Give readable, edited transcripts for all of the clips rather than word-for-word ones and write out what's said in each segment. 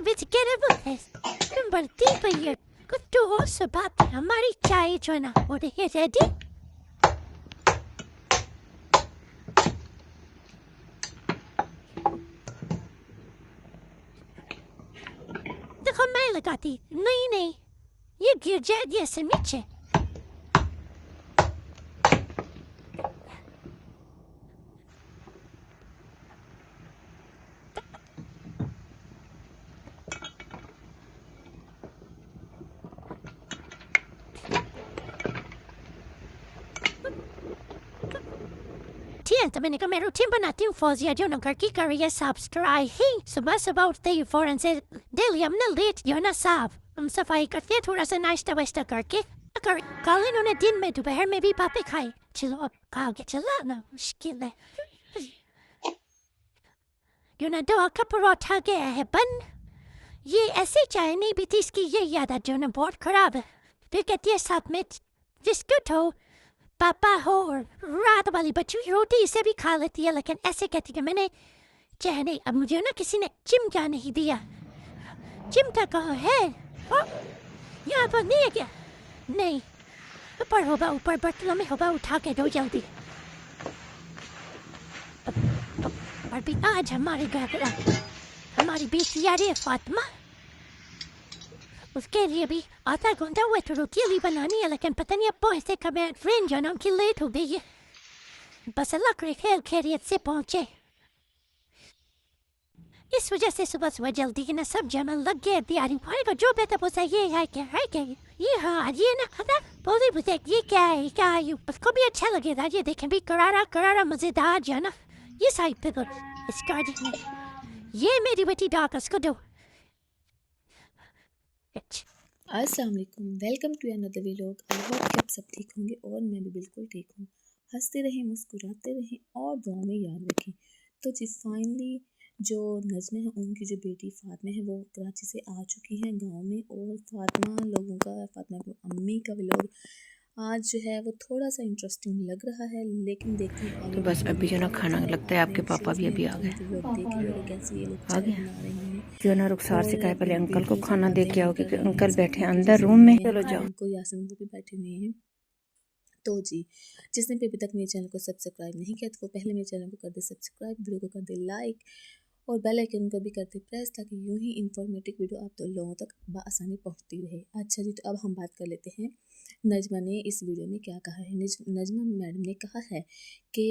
with together बढ़ती पई है कुछ तो और से बात हमारी चाय जो है ना वो देखिए रेडी देखो मैं लगाती नहीं ये गिर जाए ऐसे नीचे तो मैंने कहा मैं रूटीन बनाती हूँ फौजिया जो ना घर की करिए सब्सक्राइब ही सुबह सुबह उठते ही फौरन से डेली हम ना लेट जो ना साफ हम सफाई करते हैं थोड़ा सा नाश्ता वाश्ता करके कल इन्होंने दिन में दोपहर में भी पापे खाए चलो अब खाओगे चला ना मुश्किल है जो ना दो का परोठा गया है बन ये ऐसे चाय नहीं भी थी इसकी ये याद आ जो ना बहुत खराब है फिर कहती है साथ में बिस्कुट हो पापा हो और रात वाली बच्ची रोटी इसे भी खा लेती है लेकिन ऐसे कहती है मैंने चाहे नहीं अब मुझे ना किसी ने चिमटा नहीं दिया चिमटा कहाँ है यहाँ पर नहीं है क्या नहीं ऊपर होगा ऊपर बर्तनों में होगा उठा के दो जल्दी और भी आज हमारे घर हमारी बेटी आ रही है फातिमा उसके लिए भी आधा घंटा हुआ तो रोटी बनानी है लेकिन पता नहीं अब पहुँचते कब ट्रेन जो नाम की लेट हो गई है बस अल्लाह करे खैर खैरियत से पहुँचे इस वजह से सुबह सुबह जल्दी की ना सब जमा लग गया तैयारी को जो बेटा बोला ये है क्या ये हाँ ये ना खता बोले बोले ये क्या है ये उसको भी अच्छा लगेगा ये देखें भी करारा मजेदार जो है ना ये साइड पे कर इस गाड़ी में ये मेरी बेटी डाकस को दो अस्सलाम वालेकुम welcome to another vlog. I hope कि आप सब ठीक होंगे और मैं भी बिल्कुल ठीक हूँ। हंसते रहें मुस्कुराते रहें और दुआ में याद रखें। तो जी फाइनली जो नज़्मा है उनकी जो बेटी फातिमा है वो कराची से आ चुकी हैं गांव में और फातिमा की अम्मी का व्लॉग आज जो है वो थोड़ा सा इंटरेस्टिंग लग रहा है लेकिन देखते हैं तो बस अभी जो ना खाना लगता है आपके पापा भी अभी आ गए कैसे ये लोग आ चाय गए बना रहे हैं जो ना रुखसार से कहे पहले अंकल को खाना दे के आओ क्योंकि अंकल बैठे हैं अंदर रूम में चलो जाओ उनको यासिन वो भी बैठे हुए हैं। तो जी जिसने भी अभी तक मेरे चैनल को सब्सक्राइब नहीं किया तो वो पहले मेरे चैनल को कर दे सब्सक्राइब वीडियो को कर दे लाइक और बेल आइकन को भी करते प्रेस ताकि यूं ही इंफॉर्मेटिव वीडियो आप तो लोगों तक बआसानी पहुंचती रहे। अच्छा जी तो अब हम बात कर लेते हैं नजमा ने इस वीडियो में क्या कहा है। नजमा मैडम ने कहा है कि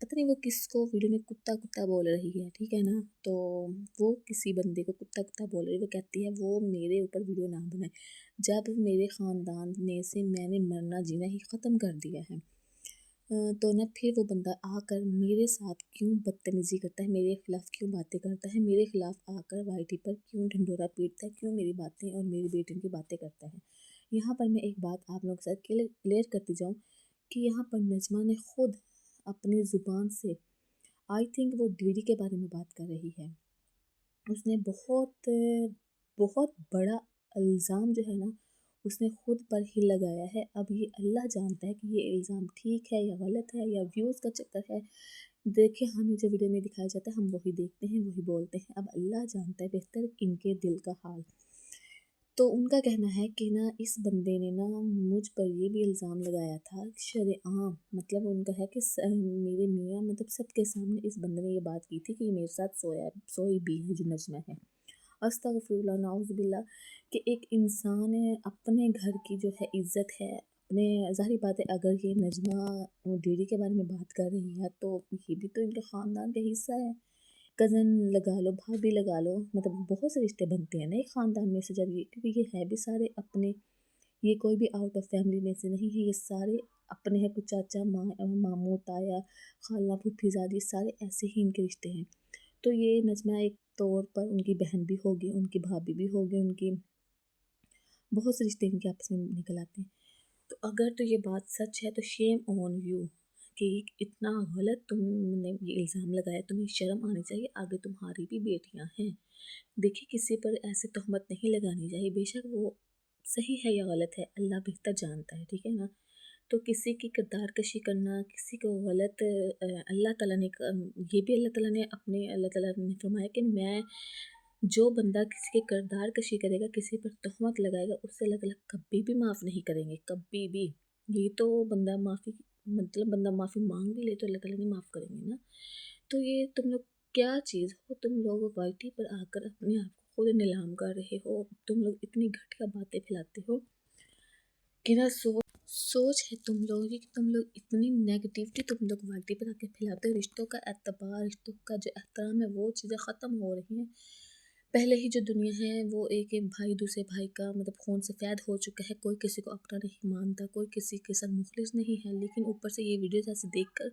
पता नहीं वो किसको वीडियो में कुत्ता बोल रही है, ठीक है ना। तो वो किसी बंदे को कुत्ता बोल रही है। वो कहती है वो मेरे ऊपर वीडियो ना बनाए जब मेरे ख़ानदान में से मैंने मरना जीना ही ख़त्म कर दिया है। तो ना फिर वो बंदा आकर मेरे साथ क्यों बदतमीज़ी करता है, मेरे ख़िलाफ़ क्यों बातें करता है, मेरे ख़िलाफ़ आकर वाईटी पर क्यों ढिंढोरा पीटता है, क्यों मेरी बातें और मेरी बेटियों की बातें करता है। यहाँ पर मैं एक बात आप लोगों के साथ क्लियर करती जाऊँ कि यहाँ पर नजमा ने खुद अपनी ज़ुबान से आई थिंक वो डीडी के बारे में बात कर रही है। उसने बहुत बड़ा इल्ज़ाम जो है ना उसने खुद पर ही लगाया है। अब ये अल्लाह जानता है कि ये इल्ज़ाम ठीक है या गलत है या व्यूज़ का चक्कर है। देखिए हमें जो वीडियो में दिखाया जाता है हम वही देखते हैं वही बोलते हैं। अब अल्लाह जानता है बेहतर इनके दिल का हाल। तो उनका कहना है कि ना इस बंदे ने ना मुझ पर ये भी इल्ज़ाम लगाया था शरेआम, मतलब उनका है कि मेरे मियाँ मतलब सबके सामने इस बंदे ने ये बात की थी कि मेरे साथ सोई भी है जो नजमा है। अस्तगफिरुल्लाह नाउज़ुबिल्लाह कि एक इंसान अपने घर की जो है इज़्ज़त है अपने ज़ाहिर बात है अगर ये नजमा डीडी के बारे में बात कर रही है तो ये भी तो इनके ख़ानदान का हिस्सा है। कज़न लगा लो, भाभी लगा लो, मतलब बहुत से रिश्ते बनते हैं ना एक ख़ानदान में से जब ये, क्योंकि ये है भी सारे अपने, ये कोई भी आउट ऑफ फैमिली में से नहीं है, ये सारे अपने हैं। कुछ चाचा मामू ताया खाला फूफीज़ादी सारे ऐसे ही इनके रिश्ते हैं। तो ये नजमा एक तौर पर उनकी बहन भी होगी, उनकी भाभी भी होगी, उनकी बहुत से रिश्ते इनके आपस में निकल आते हैं। तो अगर तो ये बात सच है तो शेम ऑन यू कि इतना गलत तुमने ये इल्ज़ाम लगाया, तुम्हें शर्म आनी चाहिए। आगे तुम्हारी भी बेटियां हैं। देखिए किसी पर ऐसे तहमत नहीं लगानी चाहिए, बेशक वो सही है या गलत है अल्लाह बेहतर जानता है, ठीक है ना। तो किसी की किरदार कशी करना, किसी को गलत अल्लाह ताला ने ये भी अल्लाह ताला ने फरमाया कि मैं जो बंदा किसी के किरदार कशी करेगा, किसी पर तहमत लगाएगा, उससे अल्लाह ताला कभी भी माफ़ नहीं करेंगे, कभी भी। ये तो बंदा माफ़ी मतलब बंदा माफ़ी मांग भी ले तो अल्लाह ताला नहीं माफ़ करेंगे ना। तो ये तुम लोग क्या चीज़ हो, तुम लोग वाईटी पर आकर अपने आप को खुद नीलाम कर रहे हो। तुम लोग इतनी घटिया बातें फैलाते हो कि ना सोच है तुम लोगों की कि तुम लोग इतनी नेगेटिविटी तुम लोग वाईटी पर आके फैलाते हो। रिश्तों का एतबार, रिश्तों का जो एहतराम है, वो चीज़ें ख़त्म हो रही हैं। पहले ही जो दुनिया है वो एक एक भाई दूसरे भाई का मतलब खून सफ़ेद हो चुका है। कोई किसी को अपना नहीं मानता, कोई किसी के साथ मुखलिस नहीं है। लेकिन ऊपर से ये वीडियोस ऐसे देखकर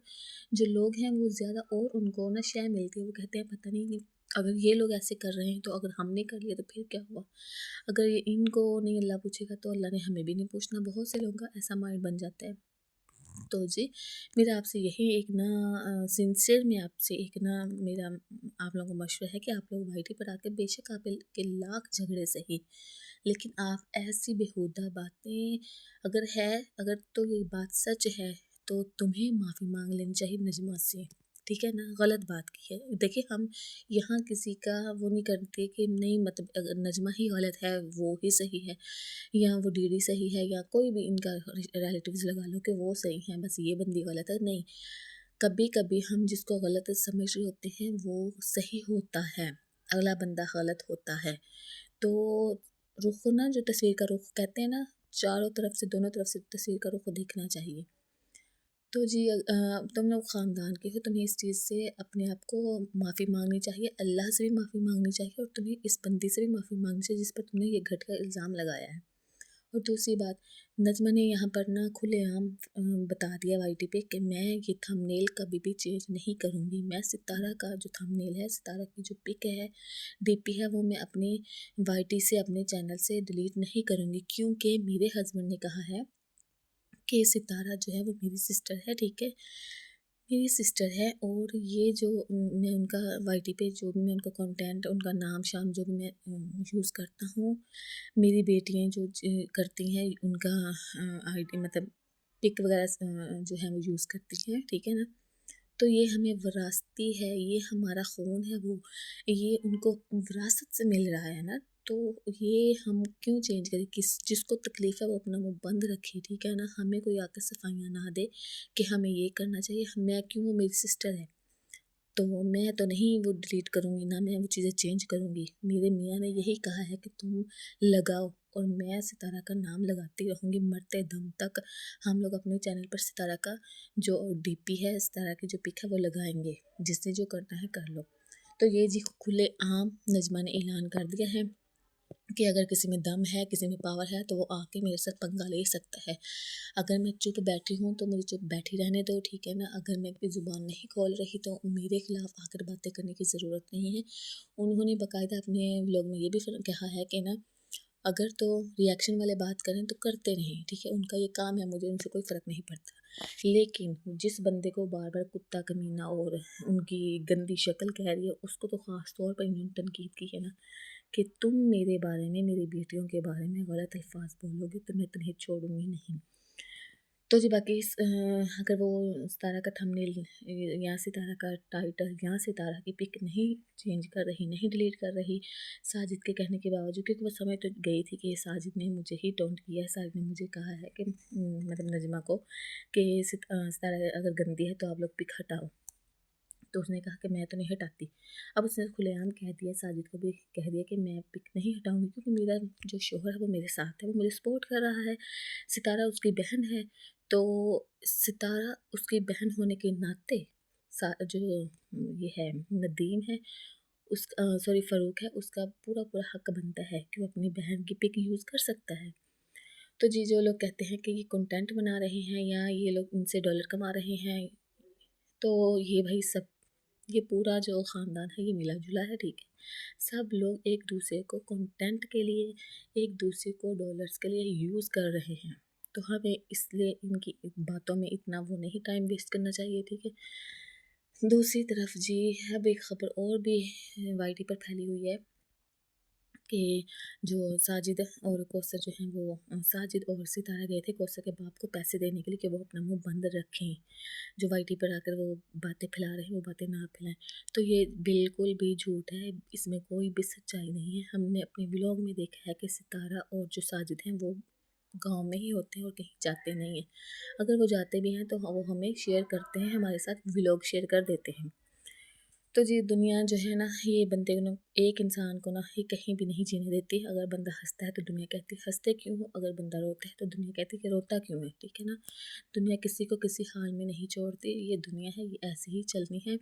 जो लोग हैं वो ज़्यादा और उनको ना शय मिलती है। वो कहते हैं पता नहीं अगर ये लोग ऐसे कर रहे हैं तो अगर हमने कर लिया तो फिर क्या हुआ। अगर ये इनको नहीं अल्लाह पूछेगा तो अल्लाह ने हमें भी नहीं पूछना। बहुत से लोगों का ऐसा माइंड बन जाता है। तो जी मेरा आपसे यही एक ना सिंसियर में आपसे एक ना मेरा आप लोगों को मशवरा है कि आप लोग वाईटी पर आके बेशक आप के लाख झगड़े सही, लेकिन आप ऐसी बेहुदा बातें अगर तो ये बात सच है तो तुम्हें माफ़ी मांग लेनी चाहिए नजमा से, ठीक है ना। गलत बात की है। देखिए हम यहाँ किसी का वो नहीं करते कि नहीं मतलब अगर नजमा ही गलत है वो ही सही है या वो डीडी सही है या कोई भी इनका रिलेटिव्स लगा लो कि वो सही है बस ये बंदी गलत है, नहीं। कभी कभी हम जिसको गलत समझ रहे होते हैं वो सही होता है, अगला बंदा गलत होता है। तो रुख ना जो तस्वीर का रुख कहते हैं ना, चारों तरफ से दोनों तरफ से तस्वीर का रुख देखना चाहिए। तो जी तुम लोग ख़ानदान के हो, तुम्हें इस चीज़ से अपने आप को माफ़ी मांगनी चाहिए, अल्लाह से भी माफ़ी मांगनी चाहिए और तुम्हें इस बंदी से भी माफ़ी मांगनी चाहिए जिस पर तुमने ये घटिया इल्ज़ाम लगाया है। और दूसरी बात, नज़्मा ने यहाँ पर ना खुलेआम बता दिया वाईटी पे कि मैं ये थंबनेल कभी भी चेंज नहीं करूँगी। मैं सितारा का जो थंबनेल है, सितारा की जो पिक है, डीपी है, वो मैं अपने वाईटी से अपने चैनल से डिलीट नहीं करूँगी क्योंकि मेरे हस्बैंड ने कहा है कि सितारा जो है वो मेरी सिस्टर है, ठीक है। मेरी सिस्टर है और ये जो मैं उनका वाईटी पे जो भी मैं उनका कंटेंट, उनका नाम शाम जो भी मैं यूज़ करता हूँ, मेरी बेटियाँ जो करती हैं उनका आईडी मतलब पिक वगैरह जो है वो यूज़ करती हैं, ठीक है ना। तो ये हमें विरासती है, ये हमारा खून है, वो ये उनको विरासत से मिल रहा है ना। तो ये हम क्यों चेंज करें। जिसको तकलीफ़ है वो अपना मुँह बंद रखे, ठीक है ना। हमें कोई आकर सफाइयाँ ना दे कि हमें ये करना चाहिए। मैं क्यों, वो मेरी सिस्टर है तो मैं तो नहीं वो डिलीट करूँगी, ना मैं वो चीज़ें चेंज करूँगी। मेरे मियाँ ने यही कहा है कि तुम लगाओ और मैं सितारा का नाम लगाती रहूँगी मरते दम तक। हम लोग अपने चैनल पर सितारा का जो डीपी है, सितारा की जो पिक है वो लगाएंगे। जिसने जो करना है कर लो। तो ये जी खुलेआम नज़्मा ने ऐलान कर दिया है कि अगर किसी में दम है, किसी में पावर है तो वो आके मेरे साथ पंगा ले सकता है। अगर मैं चुप बैठी हूँ तो मुझे चुप बैठी रहने दो, ठीक है ना। अगर मैं अपनी ज़ुबान नहीं खोल रही तो मेरे खिलाफ आकर बातें करने की ज़रूरत नहीं है। उन्होंने बाकायदा अपने व्लॉग में ये भी कहा है कि ना अगर तो रिएक्शन वाले बात करें तो करते रहें, ठीक है। उनका ये काम है, मुझे उनसे कोई फ़र्क नहीं पड़ता। लेकिन जिस बंदे को बार बार कुत्ता कमीना और उनकी गंदी शक्ल कह रही है उसको तो ख़ास तौर पर इन्होंने तनकीद की है ना कि तुम मेरे बारे में, मेरी बेटियों के बारे में गलत अल्फाज बोलोगे तो मैं तुम्हें छोड़ूंगी नहीं। तो जी बाकी अगर वो सितारा का थंबनेल या सितारा का टाइटल या सितारा की पिक नहीं चेंज कर रही, नहीं डिलीट कर रही साजिद के कहने के बावजूद, क्योंकि वो समय तो गई थी कि साजिद ने मुझे ही टोंट किया है। साजिद ने मुझे कहा है कि मतलब नज़्मा को कि सितारा अगर गंदी है तो आप लोग पिक हटाओ। तो उसने कहा कि मैं तो नहीं हटाती। अब उसने खुलेआम कह दिया, साजिद को भी कह दिया कि मैं पिक नहीं हटाऊँगी क्योंकि मेरा जो शौहर है वो मेरे साथ है, वो मुझे सपोर्ट कर रहा है। सितारा उसकी बहन है, तो सितारा उसकी बहन होने के नाते जो ये है नदीम है उस सॉरी फ़ारूक है, उसका पूरा हक बनता है कि वो अपनी बहन की पिक यूज़ कर सकता है। तो जी जो लोग कहते हैं कि ये कंटेंट बना रहे हैं या ये लोग इनसे डॉलर कमा रहे हैं, तो ये भाई सब ये पूरा जो ख़ानदान है ये मिला-जुला है, ठीक है। सब लोग एक दूसरे को कंटेंट के लिए, एक दूसरे को डॉलर्स के लिए यूज़ कर रहे हैं। तो हमें इसलिए इनकी बातों में इतना वो नहीं टाइम वेस्ट करना चाहिए, ठीक है। दूसरी तरफ जी अब एक ख़बर और भी वाईटी पर फैली हुई है कि जो साजिद और कौसर जो हैं वो साजिद और सितारा गए थे कौसर के बाप को पैसे देने के लिए कि वो अपना मुंह बंद रखें, जो वाईटी पर आकर वो बातें फैला रहे हैं वो बातें ना फैलाएं। तो ये बिल्कुल भी झूठ है, इसमें कोई भी सच्चाई नहीं है। हमने अपने व्लॉग में देखा है कि सितारा और जो साजिद हैं वो गांव में ही होते हैं और कहीं जाते नहीं हैं। अगर वो जाते भी हैं तो वो हमें शेयर करते हैं, हमारे साथ व्लॉग शेयर कर देते हैं। तो जी दुनिया जो है ना ये बंदे को ना, एक इंसान को ना ये कहीं भी नहीं जीने देती। अगर बंदा हंसता है तो दुनिया कहती है हंसते क्यों हो, अगर बंदा रोता है तो दुनिया कहती है कि रोता क्यों है। ठीक है ना, दुनिया किसी को किसी हाल में नहीं छोड़ती। ये दुनिया है, ये ऐसे ही चलनी है।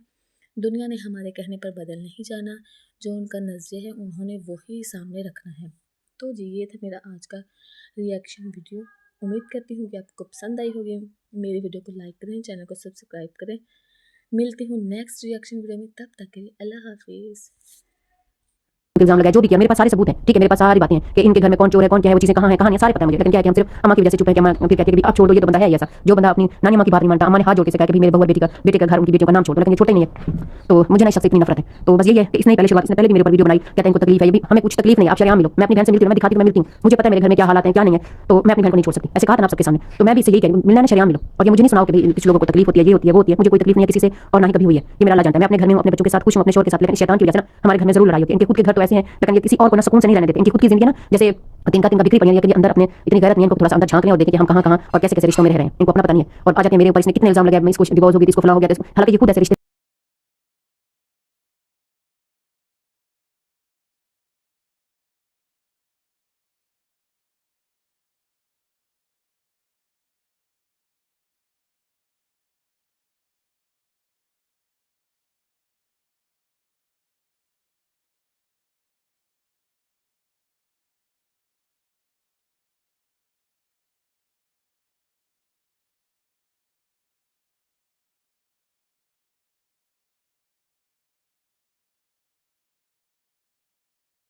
दुनिया ने हमारे कहने पर बदल नहीं जाना, जो उनका नज़रिया है उन्होंने वही सामने रखना है। तो जी ये था मेरा आज का रिएक्शन वीडियो। उम्मीद करती हूँ कि आपको पसंद आई होगी। मेरी वीडियो को लाइक करें, चैनल को सब्सक्राइब करें। मिलती हूँ नेक्स्ट रिएक्शन वीडियो में, तब तक के लिए अल्लाह हाफिज़। इल्जाम लगाया जो भी किया, मेरे पास सारे सबूत हैं। ठीक है, मेरे पास सारी बातें हैं कि इनके घर में कौन चोर है, कौन क्या है, वो चीजें कहाँ हैं कहाँ नहीं, सारे पता है मुझे। लेकिन क्या है कि हम सिर्फ अम्मा की वजह से चुप है कि अम्मा फिर कहती है कि आप छोड़ दो, ये तो बंदा है ही ऐसा। जो बंदा अपनी नानी माँ की बात नहीं मानता, अम्मा ने हाथ जोड़ के कहा कि मेरे बहू और बेटे का घर, उनकी बेटियों का नाम छोड़ दो, लेकिन ये छोड़ते नहीं है। तो मुझे ना इस शख्स से इतनी नफरत है। तो बस यही है कि इसने पहले शुरुआत, इसने पहले भी मेरे ऊपर वीडियो बनाई, कहता है इनको तकलीफ है, ये भी हमें कुछ तकलीफ नहीं, आप शरियाम मिलो। मैं अपनी बहन से मिलती हूँ, मैं दिखाती हूँ मैं मिलती हूँ, मुझे पता है मेरे घर में क्या हालात हैं क्या नहीं है, तो मैं अपनी बहन को नहीं छोड़ सकती। ऐसे कहा था ना आप सबके सामने, तो मैं भी इसे यही कह रही हूँ, मिलना ना शरियाम मिलो। और ये मुझे नहीं सुनाओ कि कुछ लोगों को तकलीफ होती है, ये होती है वो होती है। मुझे कोई तकलीफ नहीं है किसी से और ना ही कभी हुई है, ये मेरा अल्लाह जानता है। मैं अपने घर में हूँ, अपने बच्चों के साथ खुश हूँ, अपने शौहर के साथ, लेकिन शैतान की वजह से ना हमारे घर में जरूर लड़ाई होती है। इनके खुद के घर तो ऐसे हैं, लेकिन ये किसी और को ना सुकून से नहीं रहने देते। इनकी खुद की जिंदगी ना जैसे तिनका बिखरी पड़ी है कि अंदर अपने इतनी गैरत नहीं है, इनको थोड़ा सा अंदर झांकने और देखें कि हम कहाँ और कैसे रिश्तों में रह रहे हैं। इनको अपना पता नहीं है और आ जाते हैं मेरे ऊपर, इसने कितने इल्जाम लगाए, इसको डिवोर्स हो गई, इसको फला हो गया। हालांकि ये खुद ऐसे रिश्ते